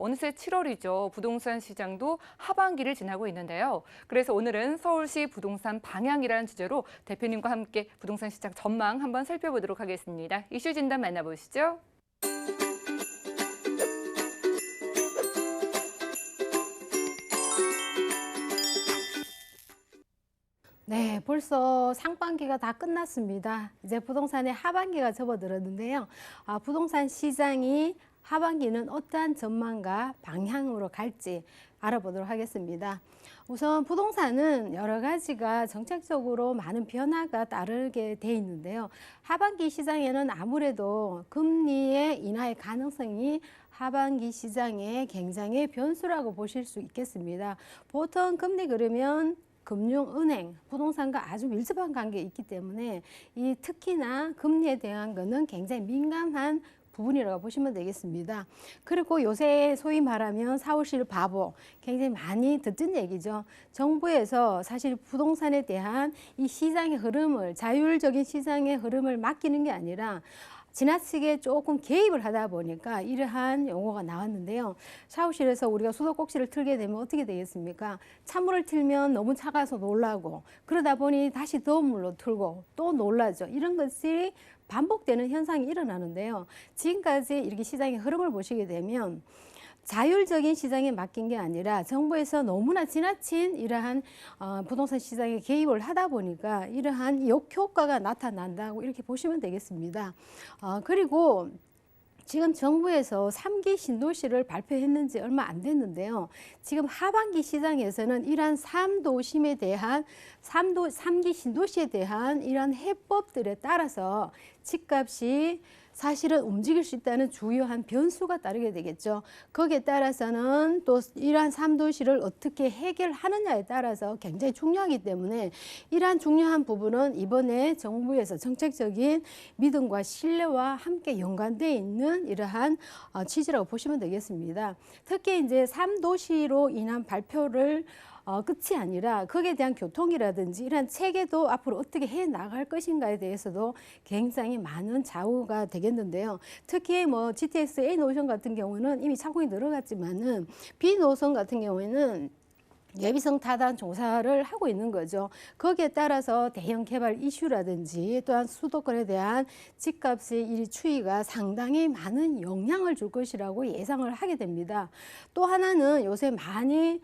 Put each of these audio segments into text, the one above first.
어느새 7월이죠. 부동산 시장도 하반기를 지나고 있는데요. 그래서 오늘은 서울시 부동산 방향이라는 주제로 대표님과 함께 부동산 시장 전망 한번 살펴보도록 하겠습니다. 이슈 진단 만나보시죠. 네, 벌써 상반기가 다 끝났습니다. 이제 부동산의 하반기가 접어들었는데요. 부동산 시장이 하반기는 어떠한 전망과 방향으로 갈지 알아보도록 하겠습니다. 우선 부동산은 여러 가지가 정책적으로 많은 변화가 따르게 돼 있는데요. 하반기 시장에는 아무래도 금리의 인하의 가능성이 하반기 시장의 굉장히 변수라고 보실 수 있겠습니다. 보통 금리 그러면 금융은행, 부동산과 아주 밀접한 관계에 있기 때문에 이 특히나 금리에 대한 거는 굉장히 민감한 부분이라고 보시면 되겠습니다. 그리고 요새 소위 말하면 사무실 바보 굉장히 많이 듣는 얘기죠. 정부에서 사실 부동산에 대한 이 시장의 흐름을 자율적인 시장의 흐름을 맡기는 게 아니라 지나치게 조금 개입을 하다 보니까 이러한 용어가 나왔는데요. 샤워실에서 우리가 수도꼭지를 틀게 되면 어떻게 되겠습니까? 찬물을 틀면 너무 차가워서 놀라고 그러다 보니 다시 더운 물로 틀고 또 놀라죠. 이런 것이 반복되는 현상이 일어나는데요. 지금까지 이렇게 시장의 흐름을 보시게 되면 자율적인 시장에 맡긴 게 아니라 정부에서 너무나 지나친 이러한 부동산 시장에 개입을 하다 보니까 이러한 역효과가 나타난다고 이렇게 보시면 되겠습니다. 그리고 지금 정부에서 3기 신도시를 발표했는지 얼마 안 됐는데요. 지금 하반기 시장에서는 이러한 3도심에 대한 3기 신도시에 대한 이러한 해법들에 따라서 집값이 사실은 움직일 수 있다는 주요한 변수가 따르게 되겠죠. 거기에 따라서는 또 이러한 3도시를 어떻게 해결하느냐에 따라서 굉장히 중요하기 때문에 이러한 중요한 부분은 이번에 정부에서 정책적인 믿음과 신뢰와 함께 연관되어 있는 이러한 취지라고 보시면 되겠습니다. 특히 이제 3도시로 인한 발표를 끝이 아니라 거기에 대한 교통이라든지 이런 체계도 앞으로 어떻게 해 나갈 것인가에 대해서도 굉장히 많은 좌우가 되겠는데요. 특히 뭐 GTX A 노선 같은 경우는 이미 착공이 늘어갔지만은 B 노선 같은 경우에는 예비성 타단 조사를 하고 있는 거죠. 거기에 따라서 대형 개발 이슈라든지 또한 수도권에 대한 집값의 이 추이가 상당히 많은 영향을 줄 것이라고 예상을 하게 됩니다. 또 하나는 요새 많이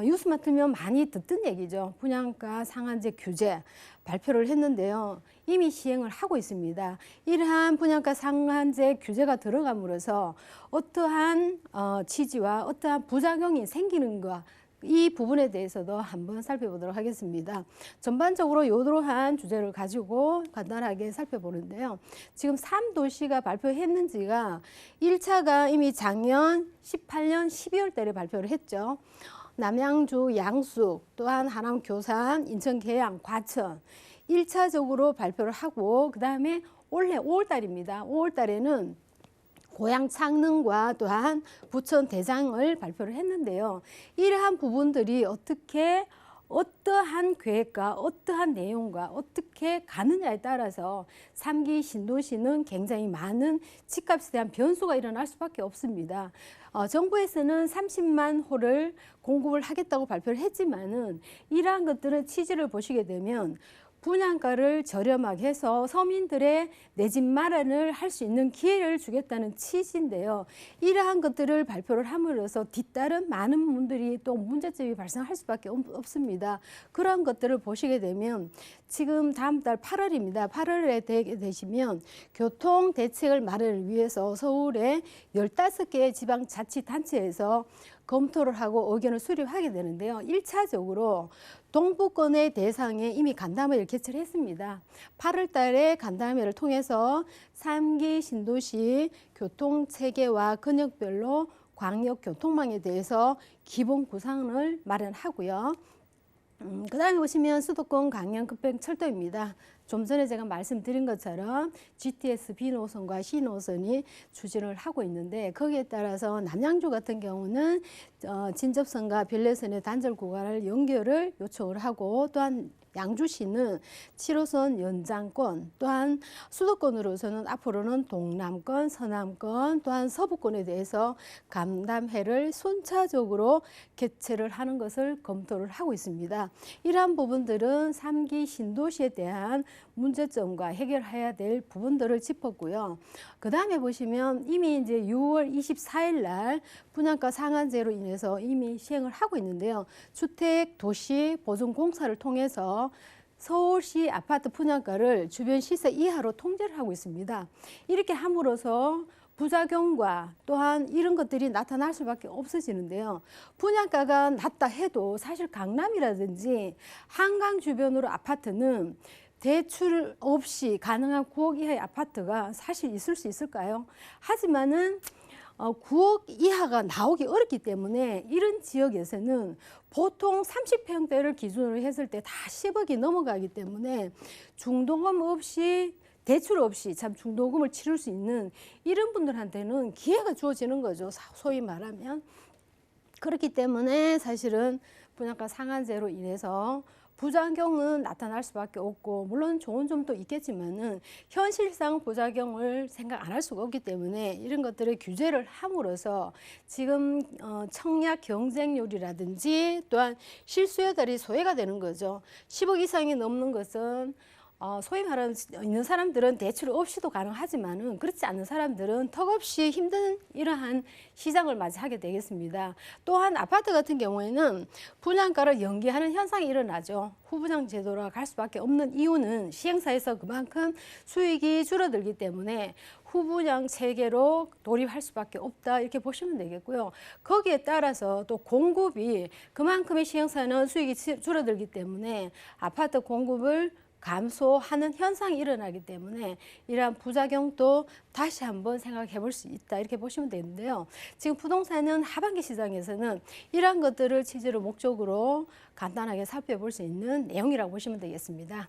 뉴스만 틀면 많이 듣던 얘기죠. 분양가 상한제 규제 발표를 했는데요. 이미 시행을 하고 있습니다. 이러한 분양가 상한제 규제가 들어감으로써 어떠한 취지와 어떠한 부작용이 생기는 것 이 부분에 대해서도 한번 살펴보도록 하겠습니다. 전반적으로 이러한 주제를 가지고 간단하게 살펴보는데요. 지금 3도시가 발표했는지가 1차가 이미 작년 18년 12월 달에 발표를 했죠. 남양주, 양숙, 또한 하남, 교산, 인천, 계양, 과천 1차적으로 발표를 하고 그 다음에 올해 5월 달입니다. 5월 달에는 고양 창릉과 또한 부천 대장을 발표를 했는데요. 이러한 부분들이 어떻게 어떠한 계획과 어떠한 내용과 어떻게 가느냐에 따라서 3기 신도시는 굉장히 많은 집값에 대한 변수가 일어날 수밖에 없습니다. 정부에서는 30만 호를 공급을 하겠다고 발표를 했지만은 이러한 것들은 취지를 보시게 되면 분양가를 저렴하게 해서 서민들의 내 집 마련을 할 수 있는 기회를 주겠다는 취지인데요. 이러한 것들을 발표를 함으로써 뒤따른 많은 분들이 또 문제점이 발생할 수밖에 없습니다. 그런 것들을 보시게 되면 지금 다음 달 8월입니다. 8월에 되시면 교통 대책을 마련을 위해서 서울의 15개의 지방자치단체에서 검토를 하고 의견을 수립하게 되는데요. 1차적으로 동부권의 대상에 이미 간담회를 개최를 했습니다. 8월 달에 간담회를 통해서 3기 신도시 교통체계와 근역별로 광역교통망에 대해서 기본 구상을 마련하고요. 그 다음에 보시면 수도권 강연 급행 철도입니다. 좀 전에 제가 말씀드린 것처럼 GTS B노선과 C노선이 추진을 하고 있는데 거기에 따라서 남양주 같은 경우는 진접선과 별내선의 단절 구간을 연결을 요청을 하고 또한 양주시는 7호선 연장권 또한 수도권으로서는 앞으로는 동남권, 서남권 또한 서부권에 대해서 감담회를 순차적으로 개최를 하는 것을 검토를 하고 있습니다. 이러한 부분들은 3기 신도시에 대한 문제점과 해결해야 될 부분들을 짚었고요. 그 다음에 보시면 이미 이제 6월 24일 날 분양가 상한제로 인해서 이미 시행을 하고 있는데요. 주택 도시 보증 공사를 통해서 서울시 아파트 분양가를 주변 시세 이하로 통제를 하고 있습니다. 이렇게 함으로써 부작용과 또한 이런 것들이 나타날 수밖에 없어지는데요. 분양가가 낮다 해도 사실 강남이라든지 한강 주변으로 아파트는 대출 없이 가능한 9억 이하의 아파트가 사실 있을 수 있을까요? 하지만은 9억 이하가 나오기 어렵기 때문에 이런 지역에서는 보통 30평대를 기준으로 했을 때 다 10억이 넘어가기 때문에 중도금 없이 대출 없이 참 중도금을 치를 수 있는 이런 분들한테는 기회가 주어지는 거죠. 소위 말하면. 그렇기 때문에 사실은 분양가 상한제로 인해서 부작용은 나타날 수밖에 없고 물론 좋은 점도 있겠지만은 현실상 부작용을 생각 안 할 수가 없기 때문에 이런 것들을 규제를 함으로써 지금 청약 경쟁률이라든지 또한 실수요달이 소외가 되는 거죠. 10억 이상이 넘는 것은 소위 말하는 있는 사람들은 대출 없이도 가능하지만은 그렇지 않은 사람들은 턱없이 힘든 이러한 시장을 맞이하게 되겠습니다. 또한 아파트 같은 경우에는 분양가를 연기하는 현상이 일어나죠. 후분양 제도로 갈 수밖에 없는 이유는 시행사에서 그만큼 수익이 줄어들기 때문에 후분양 체계로 돌입할 수밖에 없다 이렇게 보시면 되겠고요. 거기에 따라서 또 공급이 그만큼의 시행사는 수익이 줄어들기 때문에 아파트 공급을 감소하는 현상이 일어나기 때문에 이러한 부작용도 다시 한번 생각해 볼 수 있다 이렇게 보시면 되는데요. 지금 부동산은 하반기 시장에서는 이러한 것들을 취지로 목적으로 간단하게 살펴볼 수 있는 내용이라고 보시면 되겠습니다.